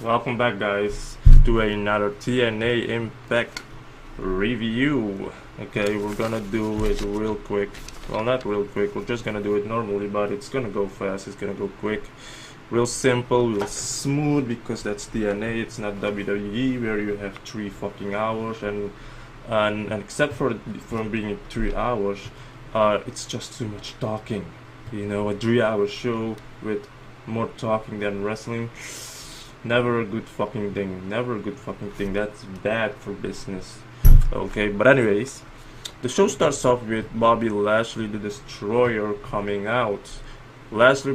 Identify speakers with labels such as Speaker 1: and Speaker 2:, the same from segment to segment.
Speaker 1: Welcome back, guys, to another TNA Impact review. Okay, we're gonna do it real quick. Well, not real quick, we're just gonna do it normally, but it's gonna go fast, it's gonna go quick. Real simple, real smooth, because that's TNA, it's not WWE where you have 3 fucking hours and except for being 3 hours, it's just too much talking. You know, a 3 hour show with more talking than wrestling. Never a good fucking thing. Never a good fucking thing. That's bad for business. Okay, but anyways, the show starts off with Bobby Lashley, the Destroyer, coming out. Lashley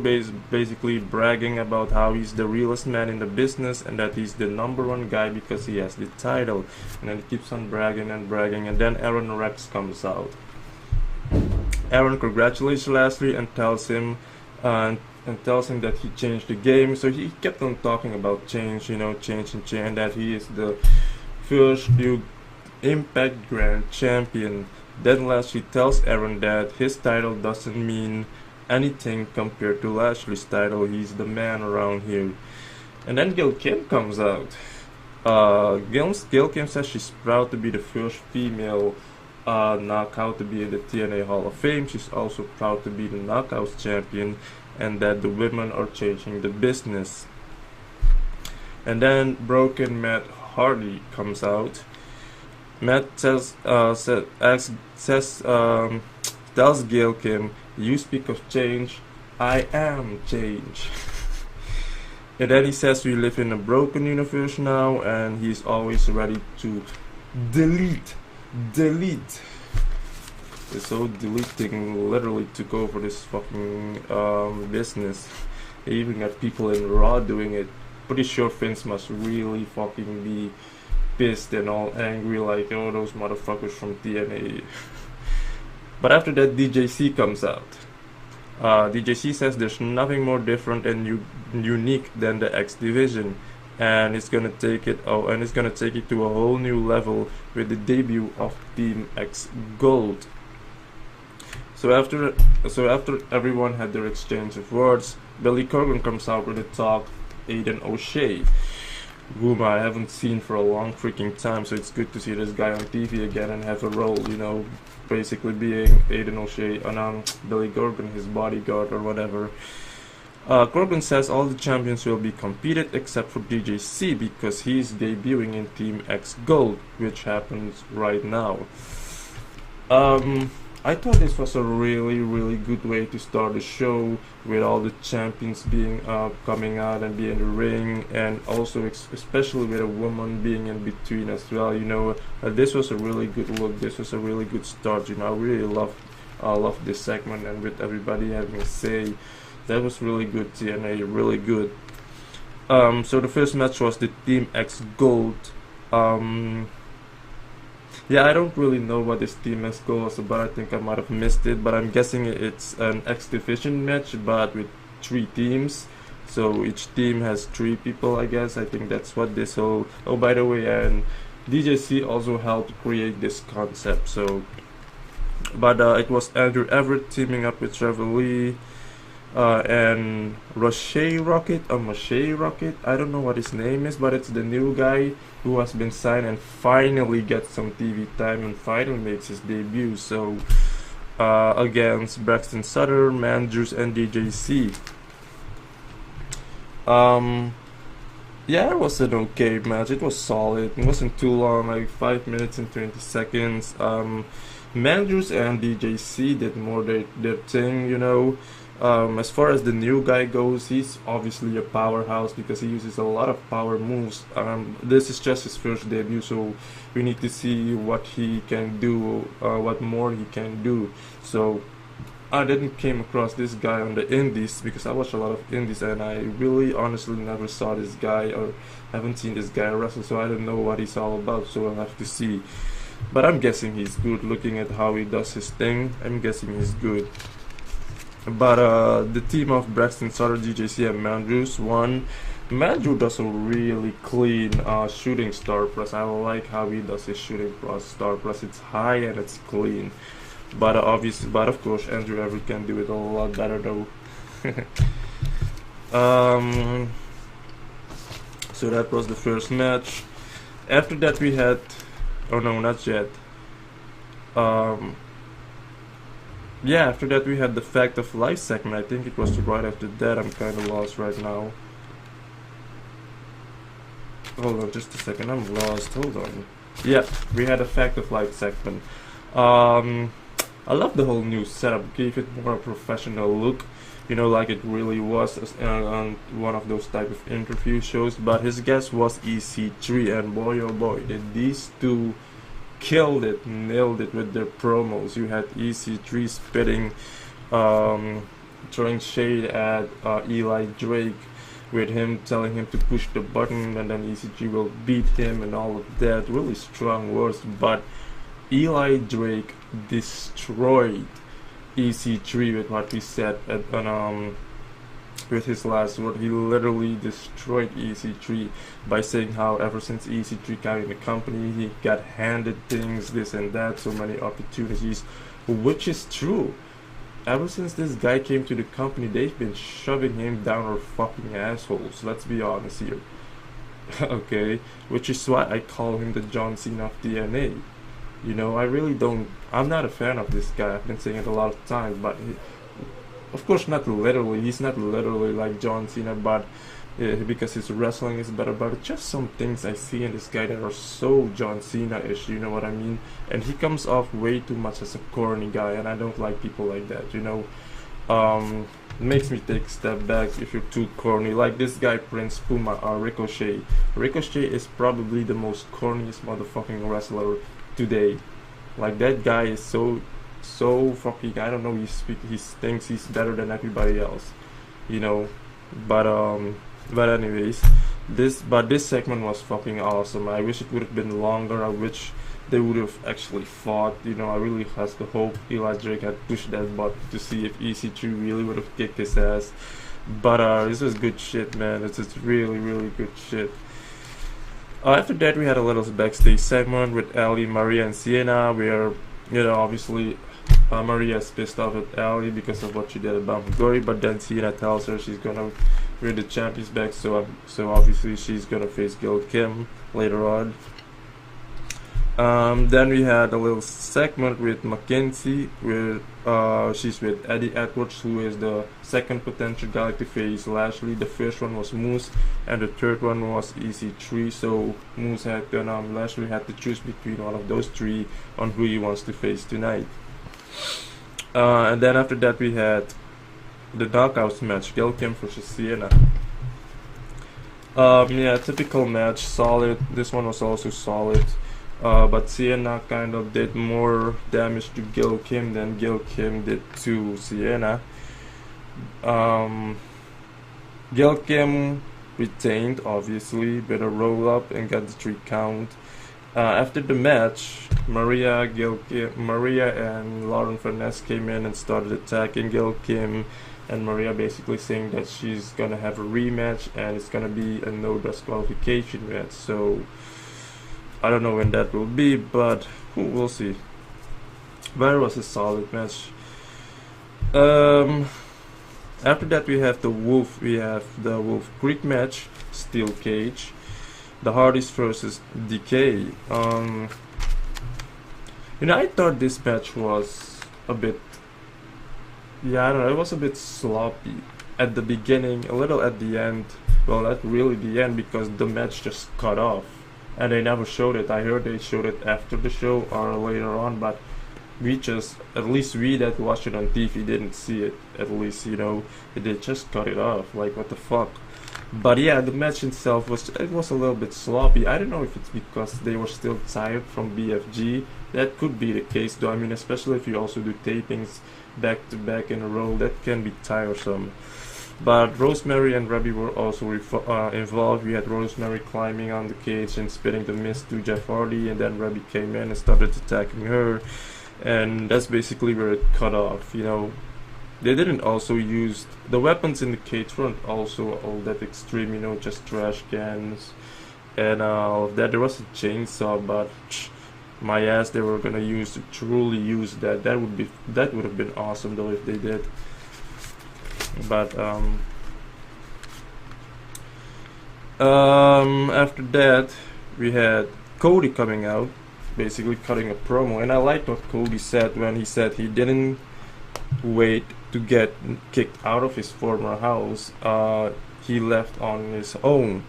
Speaker 1: basically bragging about how he's the realest man in the business and that he's the #1 guy because he has the title. And then he keeps on bragging and bragging, and then Aaron Rex comes out. Aaron congratulates Lashley and tells him that he changed the game. So he kept on talking about change, change, and that he is the first new Impact Grand Champion. Then Lashley tells Aaron that his title doesn't mean anything compared to Lashley's title. He's the man around here. And then Gail Kim comes out. Gail Kim says she's proud to be the first female knockout to be in the TNA Hall of Fame. She's also proud to be the Knockouts champion, and that the women are changing the business. And then Broken Matt Hardy comes out. Matt tells Gail Kim, "You speak of change, I am change." And then he says we live in a broken universe now, and he's always ready to delete. So deleting literally took over this fucking business. They even got people in Raw doing it. Pretty sure Vince must really fucking be pissed and all angry, like, oh, those motherfuckers from TNA. But after that, DJC comes out. DJC says there's nothing more different and unique than the X Division, and it's gonna take it to a whole new level with the debut of Team X Gold. So after everyone had their exchange of words, Billy Corgan comes out with a talk, Aiden O'Shea, whom I haven't seen for a long freaking time, so it's good to see this guy on TV again and have a role, basically being Aiden O'Shea and Billy Corgan, his bodyguard or whatever. Corgan says all the champions will be competed except for DJC because he's debuting in Team X Gold, which happens right now. I thought this was a really, really good way to start the show, with all the champions being coming out and being in the ring, and also especially with a woman being in between as well. This was a really good look. This was a really good start. I really love this segment, and with everybody having a say, that was really good. TNA, really good. So the first match was the Team X Gold. Yeah, I don't really know what this Team X Gold was about. I think I might have missed it, but I'm guessing it's an X Division match, but with 3 teams. So each team has 3 people, I guess. I think that's what this whole... Oh, by the way, and DJC also helped create this concept. So, but it was Andrew Everett teaming up with Trevor Lee and Mache Rocket. I don't know what his name is, but it's the new guy who has been signed and finally gets some TV time and finally makes his debut. So against Braxton Sutter, Mandrews, and DJC. Yeah, it was an okay match. It was solid. It wasn't too long, like 5 minutes and 20 seconds. Mandrews and DJC did more their thing, As far as the new guy goes, he's obviously a powerhouse because he uses a lot of power moves. This is just his first debut, so we need to see what he can do, what more he can do. So I didn't came across this guy on the indies because I watch a lot of indies, and I really honestly never saw this guy or haven't seen this guy wrestle, so I don't know what he's all about, so I'll have to see. But I'm guessing he's good. Looking at how he does his thing, I'm guessing he's good. But the team of Braxton Sutter, DJC, and Mandrews won. Mandrew does a really clean shooting star press. I like how he does his shooting star press. It's high and it's clean. But of course, Andrew Everett can do it a lot better though. So that was the first match. After that we had, oh no, not yet. Yeah, after that we had the Fact of Life segment. I think it was right after that. I'm kind of lost right now. Hold on just a second, I'm lost. Hold on. Yeah, we had a Fact of Life segment. I love the whole new setup. Gave it more a professional look, you know, like it really was on one of those type of interview shows. But his guest was EC3, and boy oh boy, did these two killed it, nailed it with their promos. You had EC3 spitting, throwing shade at Eli Drake, with him telling him to push the button and then EC3 will beat him and all of that. Really strong words, but Eli Drake destroyed EC3 with what he said with his last word. He literally destroyed EC3 by saying how ever since EC3 got in the company, he got handed things, this and that, so many opportunities, which is true. Ever since this guy came to the company, they've been shoving him down our fucking assholes. Let's be honest here. Okay, which is why I call him the John Cena of TNA. You know, I'm not a fan of this guy. I've been saying it a lot of times, but of course not literally. He's not literally like John Cena, but because his wrestling is better. But just some things I see in this guy that are so John Cena-ish, you know what I mean? And he comes off way too much as a corny guy, and I don't like people like that, you know? It makes me take a step back if you're too corny. Like this guy, Prince Puma, Ricochet. Ricochet is probably the most corniest motherfucking wrestler today. Like that guy is so fucking, I don't know, he thinks he's better than everybody else, you know. But anyways, this segment was fucking awesome. I wish it would have been longer. I wish they would have actually fought, you know. I really has to hope Eli Drake had pushed that button to see if EC3 really would have kicked his ass. But this was good shit, man. This is really good shit. After that, we had a little backstage segment with Ali, Maria, and Sienna, where, you know, obviously Maria's pissed off at Ali because of what she did at Bound for Glory, but then Sienna tells her she's gonna win the champions back, so obviously she's gonna face Gail Kim later on. Then we had a little segment with Mackenzie, where she's with Eddie Edwards, who is the second potential guy to face Lashley. The first one was Moose, and the third one was EC3. So Moose had Lashley had to choose between one of those three on who he wants to face tonight. And then after that we had the knockouts match, Gail Kim versus Sienna. Yeah, typical match, solid. This one was also solid. But Sienna kind of did more damage to Gail Kim than Gail Kim did to Sienna. Gail Kim retained, obviously, with a roll up and got the 3 count. After the match, Maria and Lauren Furness came in and started attacking Gail Kim, and Maria basically saying that she's gonna have a rematch and it's gonna be a no disqualification match. So I don't know when that will be, but we'll see. But it was a solid match. After that we have the Wolf Creek match, steel cage. The Hardys versus Decay. You know, I thought this match was a bit, yeah, I don't know, it was a bit sloppy at the beginning, a little at the end. Well, not really the end, because the match just cut off and they never showed it. I heard they showed it after the show or later on, but at least we that watched it on TV didn't see it. At least, you know, they just cut it off. Like, what the fuck. But yeah, the match itself was a little bit sloppy. I don't know if it's because they were still tired from BFG. That could be the case, though. I mean, especially if you also do tapings back to back in a row, that can be tiresome. But Rosemary and Rebby were also involved. We had Rosemary climbing on the cage and spitting the mist to Jeff Hardy, and then Rebby came in and started attacking her, and that's basically where it cut off. You know, they didn't also use the weapons in the cage, weren't also all that extreme, you know, just trash cans and all of that. There was a chainsaw, but my ass, they were gonna truly use that. That would have been awesome though if they did. But After that, we had Cody coming out, basically cutting a promo, and I liked what Cody said when he said he didn't wait to get kicked out of his former house. He left on his own.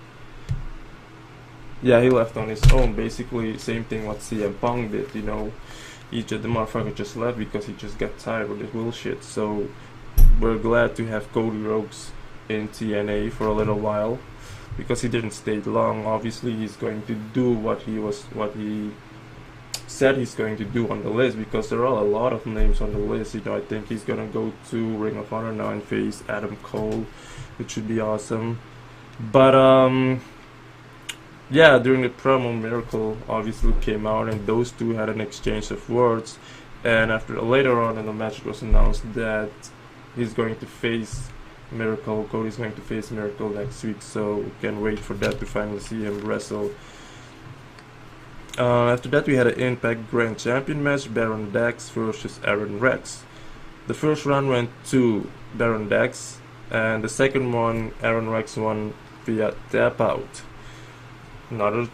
Speaker 1: Yeah, he left on his own. Basically, same thing what CM Punk did. You know, the motherfucker just left because he just got tired of this bullshit. So we're glad to have Cody Rhodes in TNA for a little while, because he didn't stay long. Obviously, he's going to do what he said he's going to do on the list, because there are a lot of names on the list. You know, I think he's gonna go to Ring of Honor now and face Adam Cole, which should be awesome. But yeah, during the promo, Miracle obviously came out, and those two had an exchange of words. And after later on in the match, it was announced that he's going to face Miracle. Cody's going to face Miracle next week, so we can wait for that to finally see him wrestle. After that, we had an Impact Grand Champion match, Baron Dax versus Aaron Rex. The first round went to Baron Dax, and the second one, Aaron Rex won via tap out.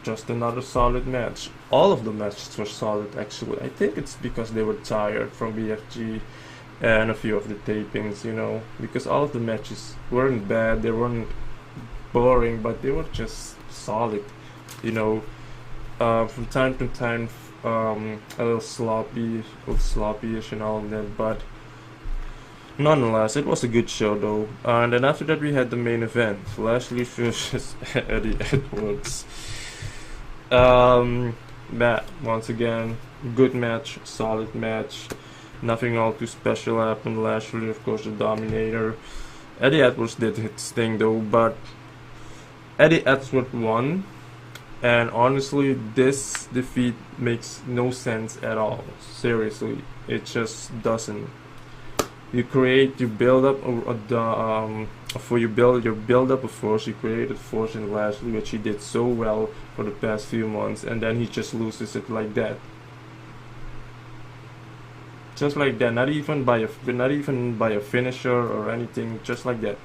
Speaker 1: Just another solid match. All of the matches were solid, actually. I think it's because they were tired from BFG and a few of the tapings, you know, because all of the matches weren't bad, they weren't boring, but they were just solid, you know. From time to time, a little sloppy-ish and all of that, but nonetheless, it was a good show though. And then after that, we had the main event: Lashley versus Eddie Edwards. That once again, good match, solid match. Nothing all too special happened. Lashley, of course, the Dominator. Eddie Edwards did his thing though, but Eddie Edwards won. And honestly, this defeat makes no sense at all. Seriously, it just doesn't. You build up you build up a force. You created force in Lashley, which he did so well for the past few months, and then he just loses it like that. Just like that, not even by a finisher or anything, just like that.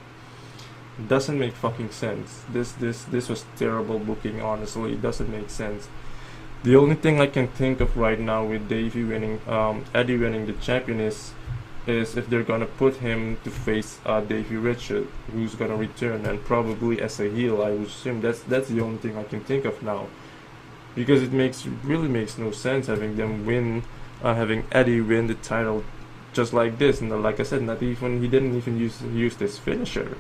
Speaker 1: Doesn't make fucking sense. This was terrible booking, honestly. It doesn't make sense. The only thing I can think of right now with Eddie winning the champion is if they're gonna put him to face Davey Richard, who's gonna return, and probably as a heel. I would assume that's the only thing I can think of now, because it really makes no sense having Eddie win the title just like this. And like I said, he didn't even use this finisher.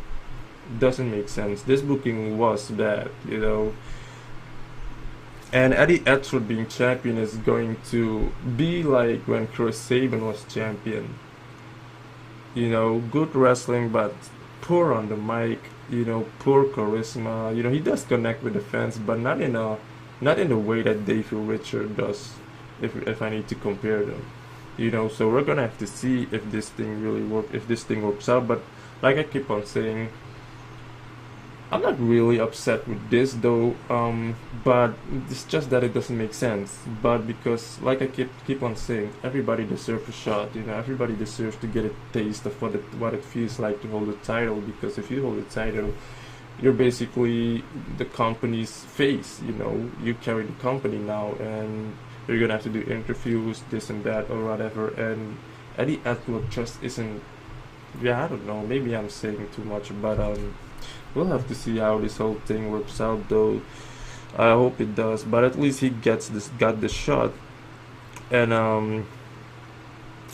Speaker 1: Doesn't make sense. This booking was bad, you know. And Eddie Edwards being champion is going to be like when Chris Sabin was champion. You know, good wrestling, but poor on the mic. You know, poor charisma. You know, he does connect with the fans, but not in the way that Davey Richard does. If I need to compare them, you know. So we're gonna have to see if this thing works out. But like I keep on saying, I'm not really upset with this though, but it's just that it doesn't make sense. But because, like I keep on saying, everybody deserves a shot. You know, everybody deserves to get a taste of what it feels like to hold a title. Because if you hold a title, you're basically the company's face. You know, you carry the company now, and you're gonna have to do interviews, this and that, or whatever. And Eddie Edwards just isn't. Yeah, I don't know. Maybe I'm saying too much, but we'll have to see how this whole thing works out, though. I hope it does, but at least he got the shot. And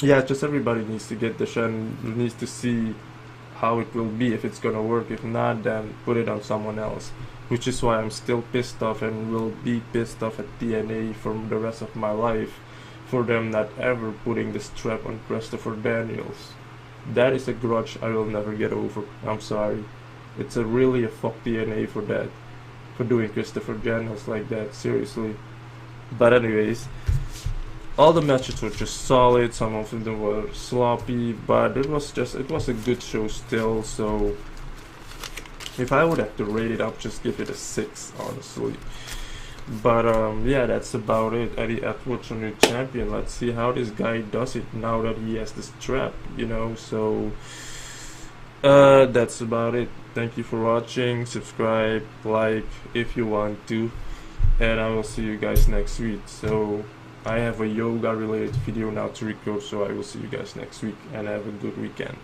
Speaker 1: yeah, just everybody needs to get the shot and needs to see how it will be, if it's gonna work. If not, then put it on someone else. Which is why I'm still pissed off and will be pissed off at TNA for the rest of my life, for them not ever putting the strap on Christopher Daniels. That is a grudge I will never get over. I'm sorry. It's really a fuck TNA for that, for doing Christopher Daniels like that, seriously. But anyways, all the matches were just solid. Some of them were sloppy, but it was a good show still. So if I would have to rate it, I'd just give it a 6, honestly. But yeah, that's about it. Eddie Edwards, a new champion. Let's see how this guy does it now that he has the strap, you know. So That's about it. Thank you for watching. Subscribe, like if you want to, and I will see you guys next week. So I have a yoga related video now to record, so I will see you guys next week, and have a good weekend.